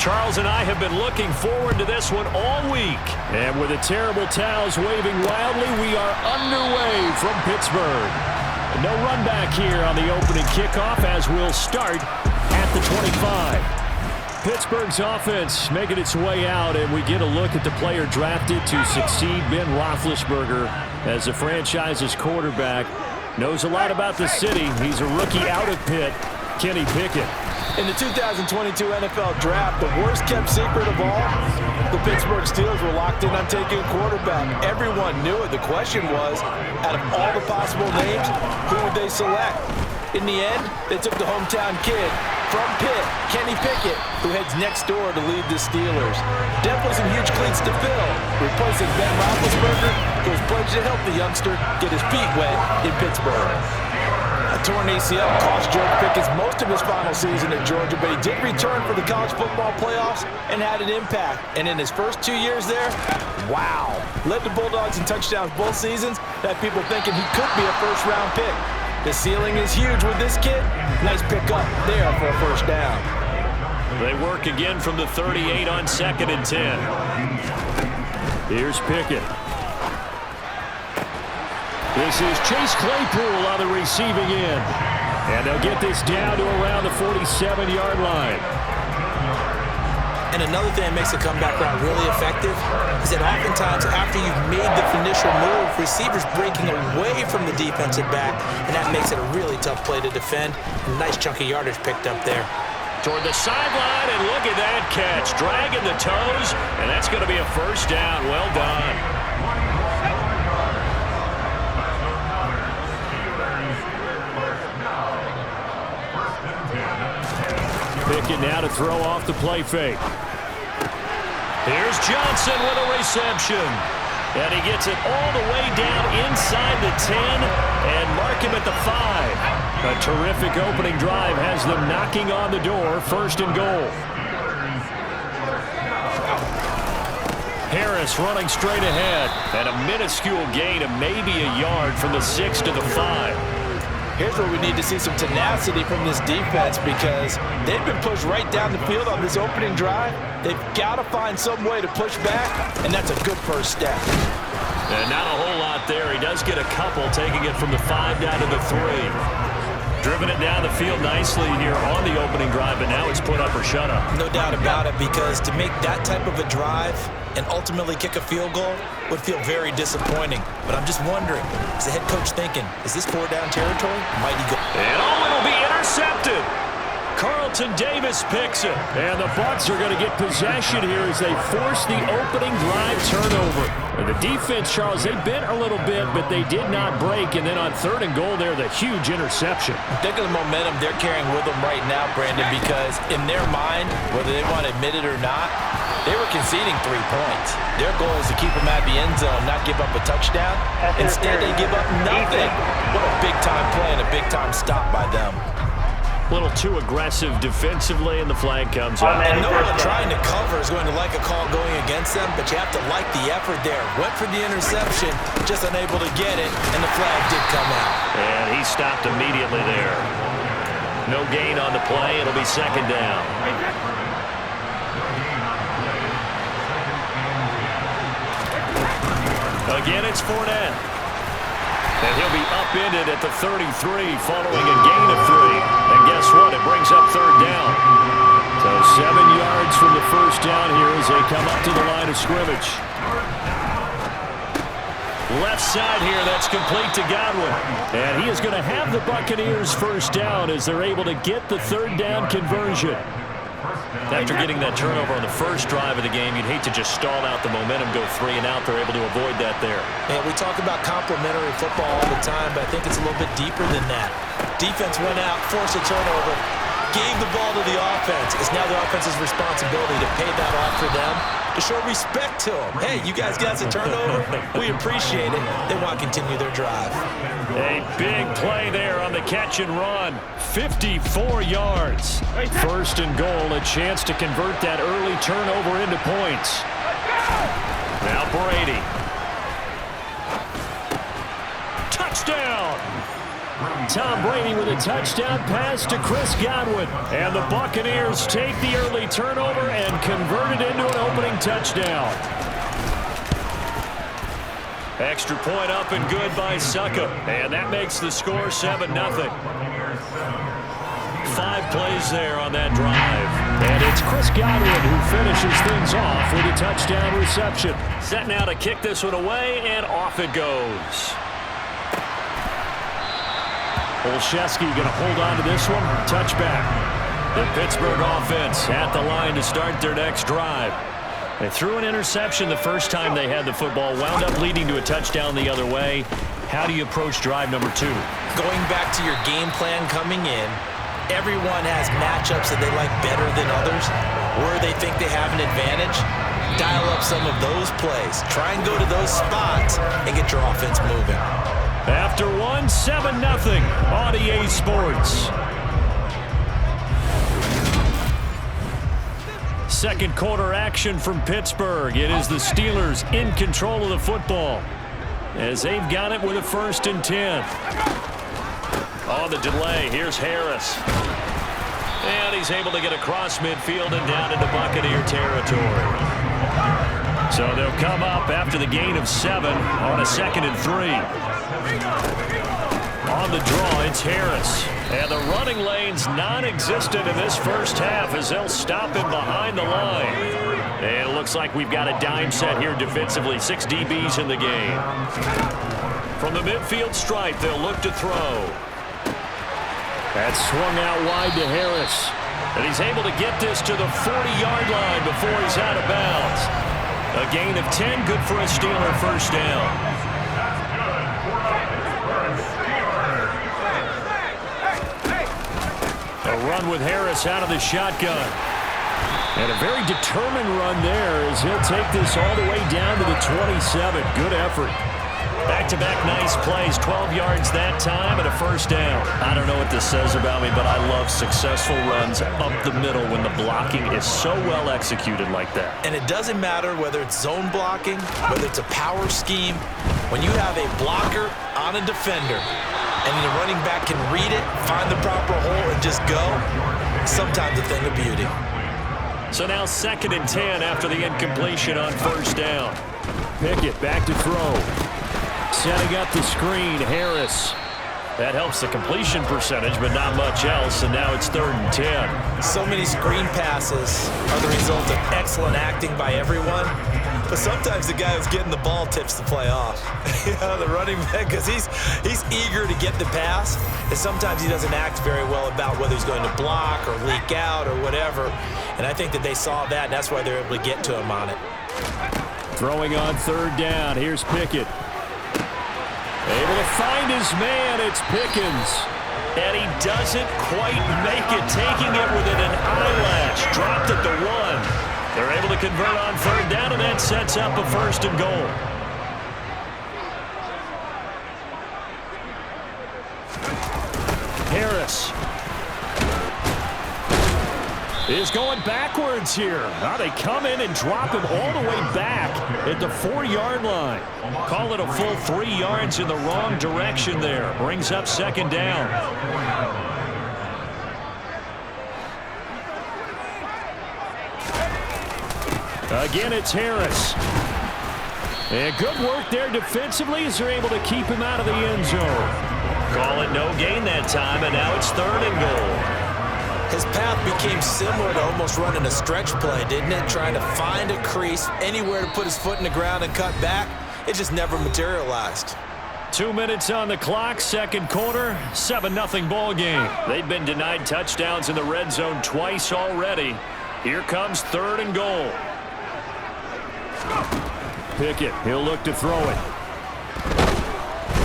Charles and I have been looking forward to this one all week. And with the terrible towels waving wildly, we are underway from Pittsburgh. No run back here on the opening kickoff as we'll start at the 25. Pittsburgh's offense making its way out, and we get a look at the player drafted to succeed Ben Roethlisberger as the franchise's quarterback. Knows a lot about the city. He's a rookie out of Pitt, Kenny Pickett. In the 2022 NFL Draft, the worst-kept secret of all, the Pittsburgh Steelers were locked in on taking a quarterback. Everyone knew it. The question was, out of all the possible names, who would they select? In the end, they took the hometown kid from Pitt, Kenny Pickett, who heads next door to lead the Steelers. Definitely some huge cleats to fill, replacing Ben Roethlisberger, who has pledged to help the youngster get his feet wet in Pittsburgh. A torn ACL cost George Pickens most of his final season at Georgia, but he did return for the college football playoffs and had an impact. And in his first 2 years there, wow. Led the Bulldogs in touchdowns both seasons, had people thinking he could be a first-round pick. The ceiling is huge with this kid. Nice pickup there for a first down. They work again from the 38 on 2nd and 10. Here's Pickett. This is Chase Claypool on the receiving end. And they'll get this down to around the 47-yard line. And another thing that makes a comeback route really effective is that oftentimes after you've made the initial move, receivers breaking away from the defensive back, and that makes it a really tough play to defend. A nice chunk of yardage picked up there. Toward the sideline, and look at that catch. Dragging the toes, and that's going to be a first down. Well done. Pickett now to throw off the play fake. Here's Johnson with a reception. And he gets it all the way down inside the 10 and mark him at the 5. A terrific opening drive has them knocking on the door, 1st and goal. Harris running straight ahead. And a minuscule gain of maybe a yard from the 6 to the 5. Here's where we need to see some tenacity from this defense because they've been pushed right down the field on this opening drive. They've got to find some way to push back, and that's a good first step. And not a whole lot there. He does get a couple, taking it from the 5 down to the 3. Driven it down the field nicely here on the opening drive, but now it's put up or shut up. No doubt about it, because to make that type of a drive and ultimately kick a field goal would feel very disappointing. But I'm just wondering, is the head coach thinking, is this 4-down territory? Might he go? And it'll be intercepted. Carlton Davis picks it. And the Bucs are going to get possession here as they force the opening drive turnover. And the defense, Charles, they bent a little bit, but they did not break. And then on 3rd and goal there, the huge interception. Think of the momentum they're carrying with them right now, Brandon, because in their mind, whether they want to admit it or not, they were conceding 3 points. Their goal is to keep them at the end zone, not give up a touchdown. Instead, they give up nothing. What a big-time play and a big-time stop by them. A little too aggressive defensively, and the flag comes out. And no one trying to cover is going to like a call going against them, but you have to like the effort there. Went for the interception, just unable to get it, and the flag did come out. And he stopped immediately there. No gain on the play. It'll be 2nd down. Again, it's Fournette. And he'll be upended at the 33 following a gain of 3. And guess what? It brings up 3rd down. So 7 yards from the first down here as they come up to the line of scrimmage. Left side here, that's complete to Godwin. And he is going to have the Buccaneers first down as they're able to get the 3rd down conversion. After getting that turnover on the first drive of the game, you'd hate to just stall out the momentum, go 3 and out. They're able to avoid that there. And we talk about complementary football all the time, but I think it's a little bit deeper than that. Defense went out, forced a turnover, gave the ball to the offense. It's now the offense's responsibility to pay that off for them, to show respect to them. Hey, you guys got a turnover. We appreciate it. They want to continue their drive. A big play there on the catch and run. 54 yards. 1st and goal, a chance to convert that early turnover into points. Now Brady. Touchdown. Tom Brady with a touchdown pass to Chris Godwin. And the Buccaneers take the early turnover and convert it into an opening touchdown. Extra point up and good by Suckup. And that makes the score 7-0. 5 plays there on that drive. And it's Chris Godwin who finishes things off with a touchdown reception. Set now to kick this one away, and off it goes. Olszewski going to hold on to this one. Touchback. The Pittsburgh offense at the line to start their next drive. They threw an interception the first time they had the football, wound up leading to a touchdown the other way. How do you approach drive number 2? Going back to your game plan coming in, everyone has matchups that they like better than others, where they think they have an advantage. Dial up some of those plays. Try and go to those spots and get your offense moving. After 1, 7-0 on EA Sports. Second quarter action from Pittsburgh. It is the Steelers in control of the football as they've got it with a 1st and 10. On the delay, here's Harris. And he's able to get across midfield and down into Buccaneer territory. So they'll come up after the gain of 7 on a 2nd and 3. On the draw, it's Harris. And the running lane's non-existent in this first half as they'll stop him behind the line. And it looks like we've got a dime set here defensively. 6 DBs in the game. From the midfield stripe, they'll look to throw. That's swung out wide to Harris. And he's able to get this to the 40-yard line before he's out of bounds. A gain of 10, good for a Steeler first down. A run with Harris out of the shotgun. And a very determined run there as he'll take this all the way down to the 27. Good effort. Back-to-back nice plays, 12 yards that time and a first down. I don't know what this says about me, but I love successful runs up the middle when the blocking is so well executed like that. And it doesn't matter whether it's zone blocking, whether it's a power scheme. When you have a blocker on a defender and the running back can read it, find the proper hole, and just go, sometimes a thing of beauty. So now 2nd and 10 after the incompletion on first down. Pickett back to throw. Setting up the screen, Harris. That helps the completion percentage, but not much else, and now it's 3rd and 10. So many screen passes are the result of excellent acting by everyone, but sometimes the guy who's getting the ball tips the play off. You know, the running back, because he's eager to get the pass, and sometimes he doesn't act very well about whether he's going to block or leak out or whatever, and I think that they saw that, and that's why they're able to get to him on it. Throwing on 3rd down, here's Pickett. Able to find his man, it's Pickens. And he doesn't quite make it, taking it within an eyelash. Dropped at the 1. They're able to convert on 3rd down, and that sets up a 1st and goal. Harris is going backwards here. Now they come in and drop him all the way back at the 4-yard line. Call it a full 3 yards in the wrong direction there. Brings up 2nd down. Again, it's Harris. And good work there defensively as they're able to keep him out of the end zone. Call it no gain that time, and now it's 3rd and goal. His path became similar to almost running a stretch play, didn't it? Trying to find a crease, anywhere to put his foot in the ground and cut back. It just never materialized. 2 minutes on the clock, 2nd quarter, 7-0 ball game. They've been denied touchdowns in the red zone twice already. Here comes 3rd and goal. Pickett, he'll look to throw it.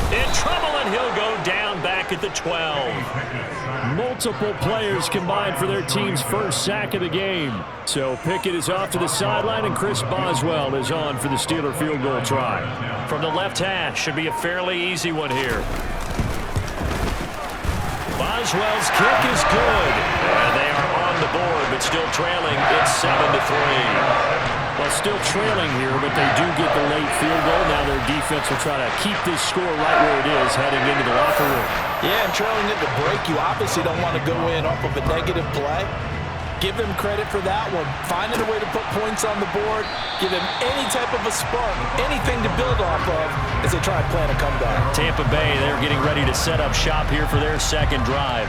In trouble, and he'll go down back at the 12. Multiple players combined for their team's first sack of the game. So Pickett is off to the sideline, and Chris Boswell is on for the Steeler field goal try. From the left hash, should be a fairly easy one here. Boswell's kick is good. And they are on the board, but still trailing. It's 7-3. Well, still trailing here, but they do get the late field goal. Now their defense will try to keep this score right where it is heading into the locker room. Yeah, and trailing at the break, you obviously don't want to go in off of a negative play. Give them credit for that one. Finding a way to put points on the board, give them any type of a spark, anything to build off of as they try and plan a comeback. Tampa Bay, they're getting ready to set up shop here for their second drive.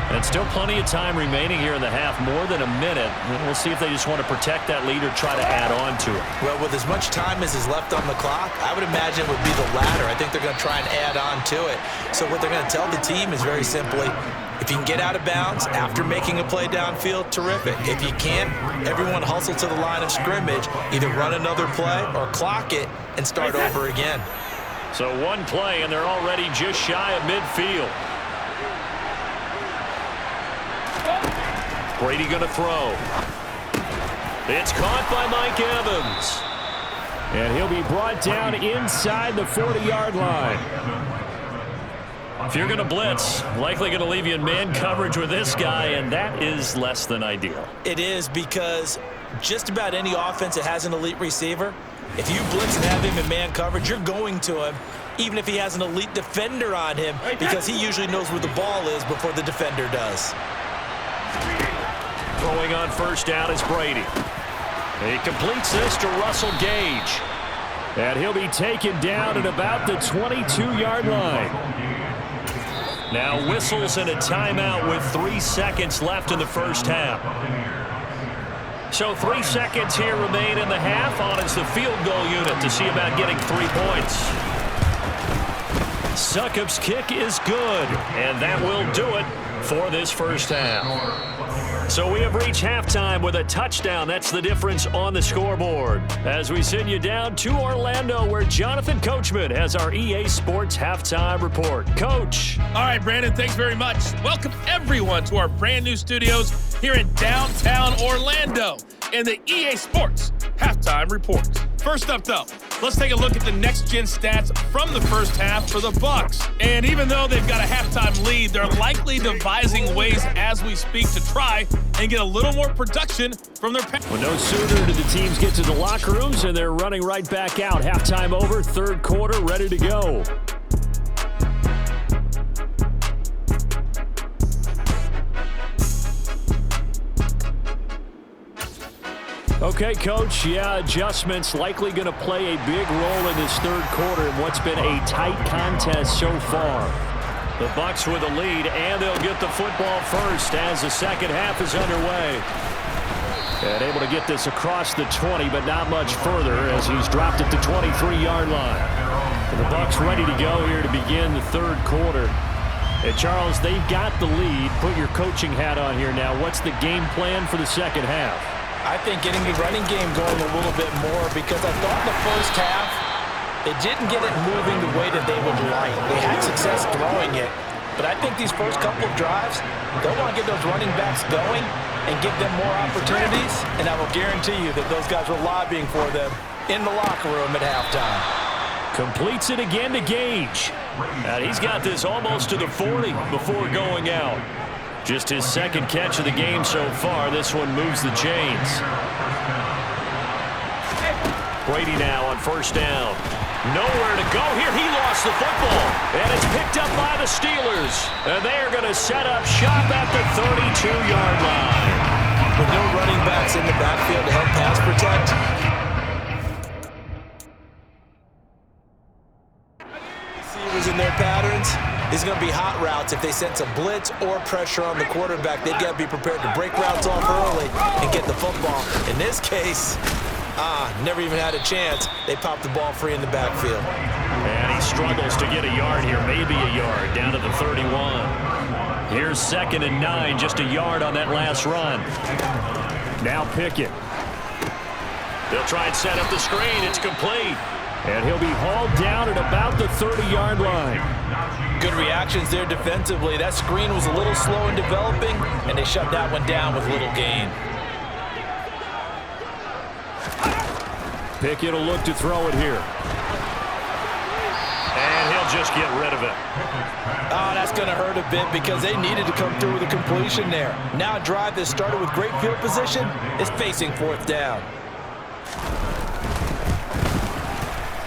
And still plenty of time remaining here in the half, more than a minute. And we'll see if they just want to protect that lead or try to add on to it. Well, with as much time as is left on the clock, I would imagine it would be the latter. I think they're going to try and add on to it. So what they're going to tell the team is very simply, if you can get out of bounds after making a play downfield, terrific. If you can't, everyone hustle to the line of scrimmage, either run another play or clock it and start over again. So one play, and they're already just shy of midfield. Brady going to throw. It's caught by Mike Evans. And he'll be brought down inside the 40-yard line. If you're going to blitz, likely going to leave you in man coverage with this guy, and that is less than ideal. It is, because just about any offense that has an elite receiver, if you blitz and have him in man coverage, you're going to him, even if he has an elite defender on him, because he usually knows where the ball is before the defender does. Throwing on first down is Brady. He completes this to Russell Gage. And he'll be taken down at about the 22-yard line. Now whistles and a timeout with 3 seconds left in the first half. So 3 seconds here remain in the half. On is the field goal unit to see about getting 3 points. Succop's kick is good, and that will do it for this first half. So we have reached halftime with a touchdown. That's the difference on the scoreboard. As we send you down to Orlando, where Jonathan Coachman has our EA Sports Halftime Report. Coach. All right, Brandon, thanks very much. Welcome, everyone, to our brand new studios here in downtown Orlando and the EA Sports Halftime Report. First up, though, let's take a look at the next-gen stats from the first half for the Bucs. And even though they've got a halftime lead, they're likely devising ways as we speak to try and get a little more production from their pass. Well, no sooner do the teams get to the locker rooms, and they're running right back out. Halftime over, third quarter, ready to go. Okay, Coach, yeah, adjustments likely going to play a big role in this third quarter in what's been a tight contest so far. The Bucs with a lead, and they'll get the football first as the second half is underway. And able to get this across the 20, but not much further as he's dropped at the 23-yard line. And the Bucs ready to go here to begin the third quarter. And Charles, they've got the lead. Put your coaching hat on here now. What's the game plan for the second half? I think getting the running game going a little bit more, because I thought in the first half they didn't get it moving the way that they would like. They had success throwing it, but I think these first couple of drives, they'll want to get those running backs going and give them more opportunities, and I will guarantee you that those guys were lobbying for them in the locker room at halftime. Completes it again to Gage. And he's got this almost to the 40 before going out. Just his second catch of the game so far. This one moves the chains. Brady now on first down. Nowhere to go here. He lost the football. And it's picked up by the Steelers. And they are going to set up shop at the 32-yard line. With no running backs in the backfield to help pass protect. Receivers in their patterns. These are going to be hot routes. If they sense a blitz or pressure on the quarterback, they've got to be prepared to break routes off early and get the football. In this case, never even had a chance. They popped the ball free in the backfield. And he struggles to get a yard here, maybe a yard, down to the 31. Here's 2nd and 9, just a yard on that last run. Now Pickett. They'll try and set up the screen. It's complete. And he'll be hauled down at about the 30-yard line. Good reactions there defensively. That screen was a little slow in developing, and they shut that one down with little gain. Pickett will look to throw it here. And he'll just get rid of it. Oh, that's going to hurt a bit because they needed to come through with a completion there. Now a drive that started with great field position is facing 4th down.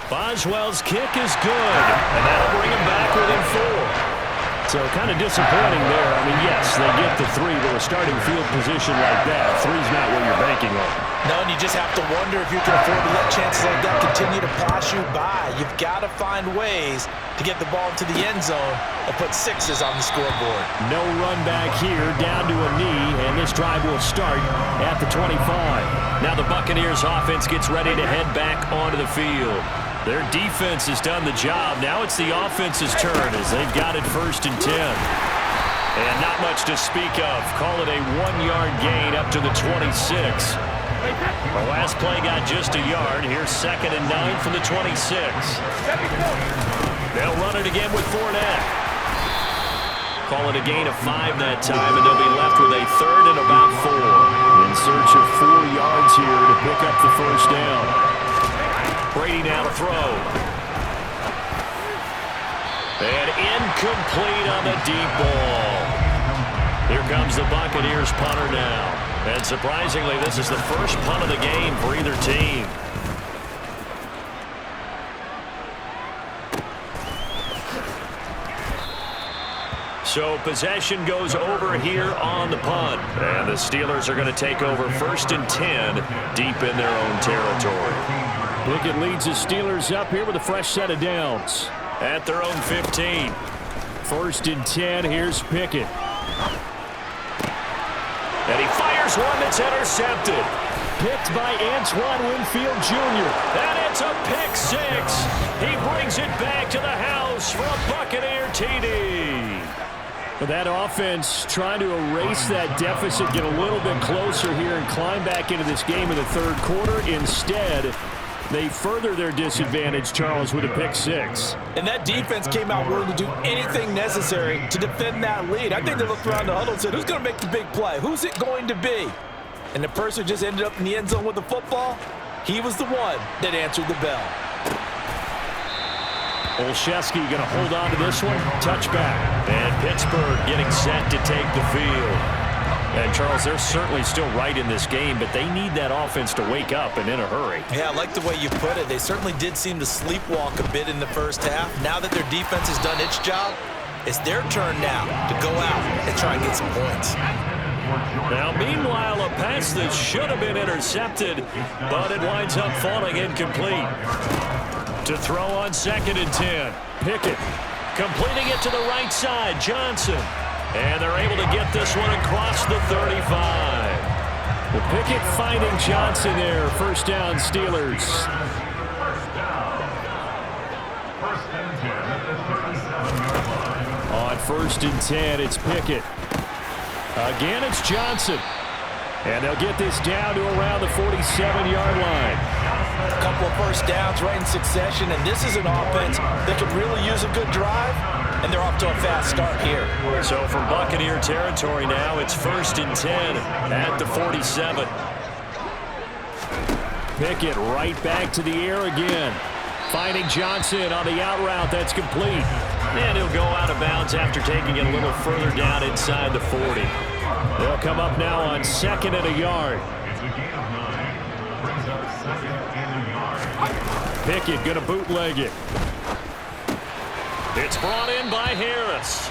Boswell's kick is good, and that'll bring him back within 4. So kind of disappointing there. I mean, yes, they get the 3, but a starting field position like that, 3's not what you're banking on. No, and you just have to wonder if you can afford to let chances like that continue to pass you by. You've got to find ways to get the ball to the end zone and put 6s on the scoreboard. No run back here, down to a knee, and this drive will start at the 25. Now the Buccaneers offense gets ready to head back onto the field. Their defense has done the job. Now it's the offense's turn as they've got it 1st and 10. And not much to speak of. Call it a 1-yard gain up to the 26. The last play got just a yard. Here's 2nd and 9 from the 26. They'll run it again with Fournette. Call it a gain of 5 that time, and they'll be left with a 3rd and about 4. In search of 4 yards here to pick up the 1st down. Brady now to throw. And incomplete on the deep ball. Here comes the Buccaneers punter now. And surprisingly, this is the first punt of the game for either team. So possession goes over here on the punt. And the Steelers are going to take over 1st and 10 deep in their own territory. Pickett leads the Steelers up here with a fresh set of downs at their own 15. 1st and 10, here's Pickett. And he fires one that's intercepted. Picked by Antoine Winfield Jr. And it's a pick 6. He brings it back to the house for a Buccaneer TD. But that offense trying to erase that deficit, get a little bit closer here and climb back into this game in the 3rd quarter. Instead, they further their disadvantage, Charles, with a pick 6. And that defense came out willing to do anything necessary to defend that lead. I think they looked around the huddle and said, who's going to make the big play? Who's it going to be? And the person who just ended up in the end zone with the football, he was the one that answered the bell. Olszewski going to hold on to this one. Touchback. And Pittsburgh getting set to take the field. And, Charles, they're certainly still right in this game, but they need that offense to wake up and in a hurry. Yeah, I like the way you put it. They certainly did seem to sleepwalk a bit in the 1st half. Now that their defense has done its job, it's their turn now to go out and try and get some points. Now, meanwhile, a pass that should have been intercepted, but it winds up falling incomplete. To throw on 2nd and 10. Pickett completing it to the right side. Johnson. And they're able to get this one across the 35. Well, Pickett finding Johnson there. 1st down, Steelers. On 1st and 10, it's Pickett. Again, it's Johnson. And they'll get this down to around the 47-yard line. A couple of 1st downs right in succession, and this is an offense that could really use a good drive, and they're off to a fast start here. So from Buccaneer territory now, it's 1st and 10 at the 47. Pickett right back to the air again. Finding Johnson on the out route. That's complete. And he'll go out of bounds after taking it a little further down inside the 40. They'll come up now on 2nd and a yard. Pickett going to bootleg it. It's brought in by Harris.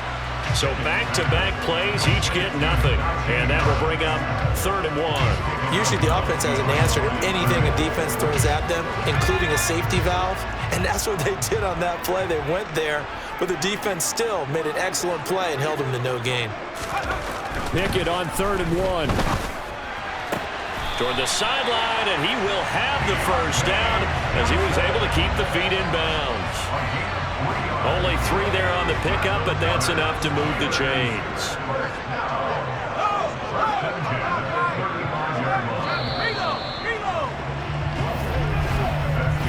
So back-to-back plays, each get nothing. And that will bring up 3rd and 1. Usually the offense has an answer to anything a defense throws at them, including a safety valve. And that's what they did on that play. They went there, but the defense still made an excellent play and held them to no gain. Pickett on 3rd and 1. Toward the sideline, and he will have the 1st down as he was able to keep the feet in bounds. Only 3 there on the pickup, but that's enough to move the chains.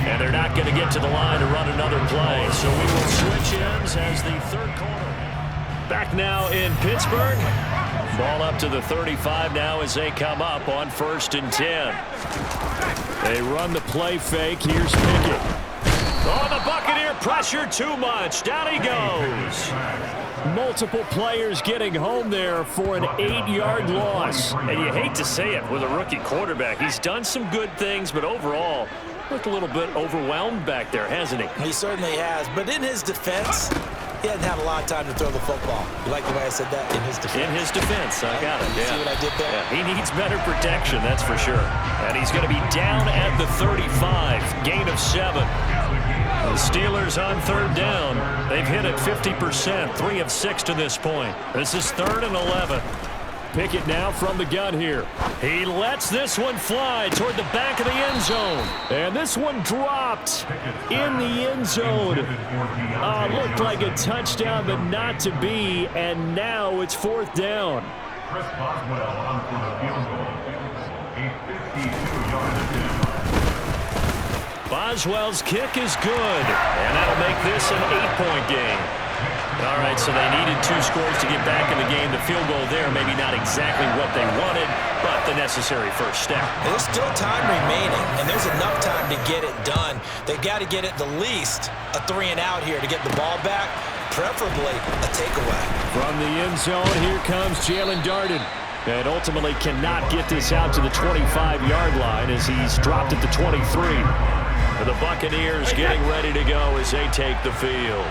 And they're not going to get to the line to run another play, so we will switch ends as the 3rd quarter. Back now in Pittsburgh. Ball up to the 35 now as they come up on 1st and 10. They run the play fake. Here's Pickett. Oh, the Buccaneer pressure too much. Down he goes. Multiple players getting home there for an 8-yard loss. And you hate to say it with a rookie quarterback. He's done some good things, but overall, Looked a little bit overwhelmed back there, hasn't he? He certainly has. But in his defense, he hasn't had a lot of time to throw the football. You like the way I said that? In his defense. In his defense. I got it. You see what I did there? Yeah, he needs better protection, that's for sure. And he's going to be down at the 35. Gain of 7. The Steelers on third down. They've hit it 50%. 3 of 6 to this point. This is 3rd and 11. Pickett now from the gun here. He lets this one fly toward the back of the end zone. And this one dropped in the end zone. Looked like a touchdown, but not to be. And now it's 4th down. Boswell's kick is good. And that'll make this an 8-point game. All right, so they needed 2 scores to get back in the game. The field goal there, maybe not exactly what they wanted, but the necessary first step. There's still time remaining, and there's enough time to get it done. They've got to get at the least a 3-and-out here to get the ball back, preferably a takeaway. From the end zone, here comes Jalen Darden. And ultimately cannot get this out to the 25-yard line as he's dropped at the 23. The Buccaneers getting ready to go as they take the field.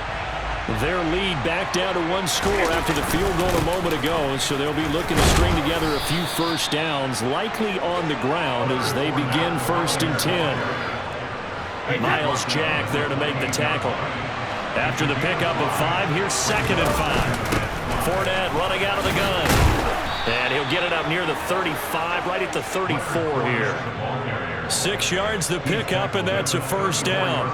Their lead back down to 1 score after the field goal a moment ago, so they'll be looking to string together a few first downs, likely on the ground as they begin 1st and 10. Miles Jack there to make the tackle. After the pickup of 5, here's 2nd and 5. Fournette running out of the gun. And he'll get it up near the 35, right at the 34 here. 6 yards the pickup, and that's a first down.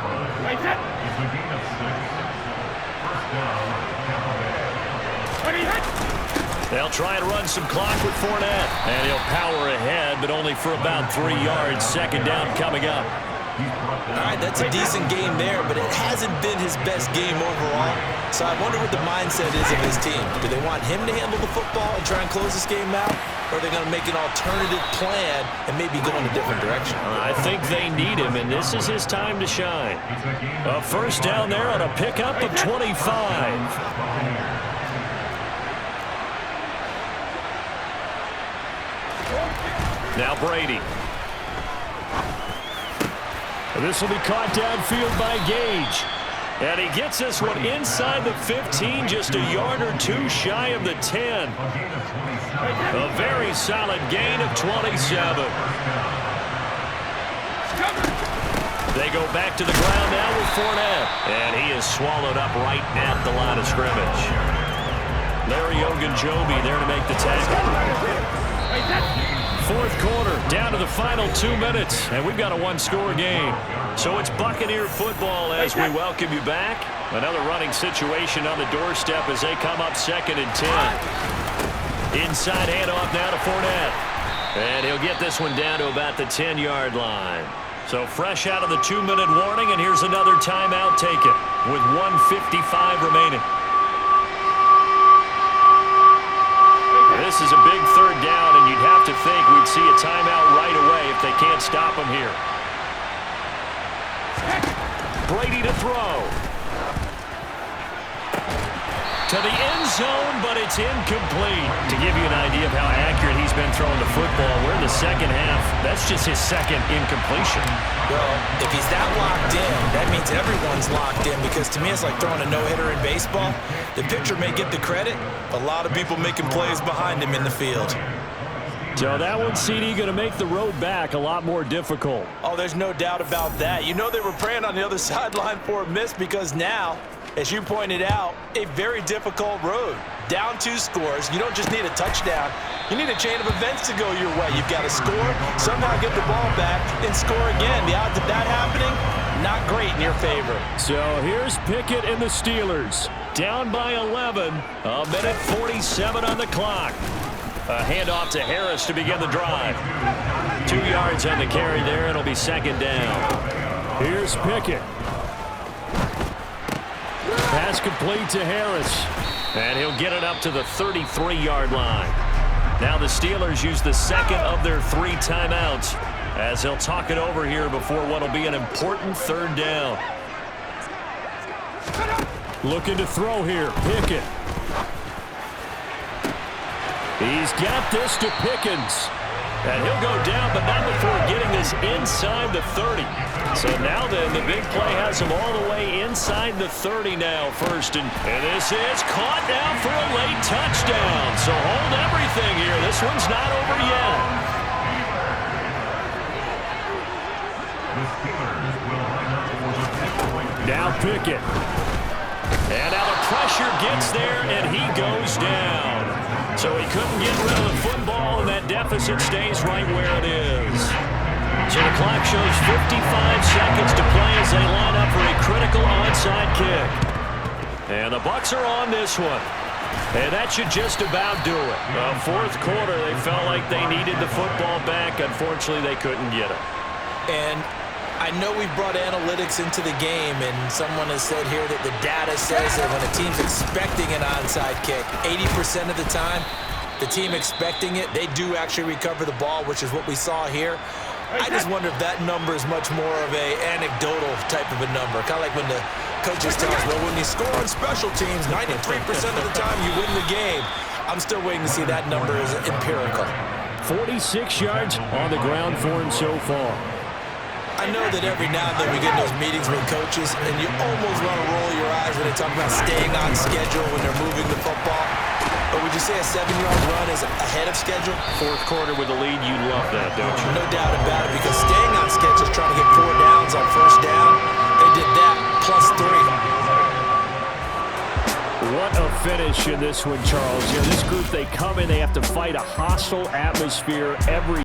They'll try and run some clock with Fournette. And he'll power ahead, but only for about 3 yards. 2nd down coming up. All right, that's a decent game there, but it hasn't been his best game overall. So I wonder what the mindset is of his team. Do they want him to handle the football and try and close this game out? Or are they going to make an alternative plan and maybe go in a different direction? I think they need him, and this is his time to shine. A first down there on a pickup of 25. Now Brady. This will be caught downfield by Gage. And he gets this one inside the 15, just a yard or 2 shy of the 10. A very solid gain of 27. They go back to the ground now with Fournette. And he is swallowed up right at the line of scrimmage. Larry Ogunjobi there to make the tackle. 4th quarter, down to the final 2 minutes, and we've got a 1-score game. So it's Buccaneer football as we welcome you back. Another running situation on the doorstep as they come up 2nd and 10. Inside handoff now to Fournette. And he'll get this one down to about the 10-yard line. So fresh out of the 2-minute warning, and here's another timeout taken with 1:55 remaining. This is a big 3rd down, and you'd have to think we'd see a timeout right away if they can't stop him here. Brady to throw. To the end zone, but it's incomplete. To give you an idea of how accurate he's been throwing the football, we're in the 2nd half. That's just his 2nd incompletion. Well, if he's that locked in, that means everyone's locked in, because to me it's like throwing a no-hitter in baseball. The pitcher may get the credit, a lot of people making plays behind him in the field. So that one, CD, going to make the road back a lot more difficult. Oh, there's no doubt about that. You know they were praying on the other sideline for a miss, because now, as you pointed out, a very difficult road. Down 2 scores. You don't just need a touchdown. You need a chain of events to go your way. You've got to score, somehow get the ball back, and score again. The odds of that happening, not great in your favor. So here's Pickett and the Steelers. Down by 11. A minute 47 on the clock. A handoff to Harris to begin the drive. 2 yards on the carry there. It'll be 2nd down. Here's Pickett. Pass complete to Harris. And he'll get it up to the 33-yard line. Now the Steelers use the 2nd of their 3 timeouts as they'll talk it over here before what will be an important 3rd down. Looking to throw here. Pickett. He's got this to Pickens. And he'll go down, but not before getting this inside the 30. So now then, the big play has him all the way inside the 30 now, first. And this is caught now for a late touchdown. So hold everything here. This one's not over yet. Now Pickett. And now the pressure gets there, and he goes down. So he couldn't get rid of the football, and that deficit stays right where it is. So the clock shows 55 seconds to play as they line up for a critical onside kick. And the Bucs are on this one. And that should just about do it. Fourth quarter, they felt like they needed the football back. Unfortunately, they couldn't get it. And I know we've brought analytics into the game, and someone has said here that the data says that when a team's expecting an onside kick, 80% of the time, the team expecting it, they do actually recover the ball, which is what we saw here. I just wonder if that number is much more of a anecdotal type of a number. Kind of like when the coaches tell us, well, when you score on special teams, 93% of the time you win the game. I'm still waiting to see that number is empirical. 46 yards on the ground for him so far. I know that every now and then we get in those meetings with coaches, and you almost want to roll your eyes when they talk about staying on schedule when they're moving the football. But would you say a 7-yard run is ahead of schedule? Fourth quarter with a lead, you love that, don't you? No doubt about it, because staying on schedule is trying to get 4 downs on first down. They did that, plus 3. What a finish in this one, Charles. You know, this group, they come in, they have to fight a hostile atmosphere every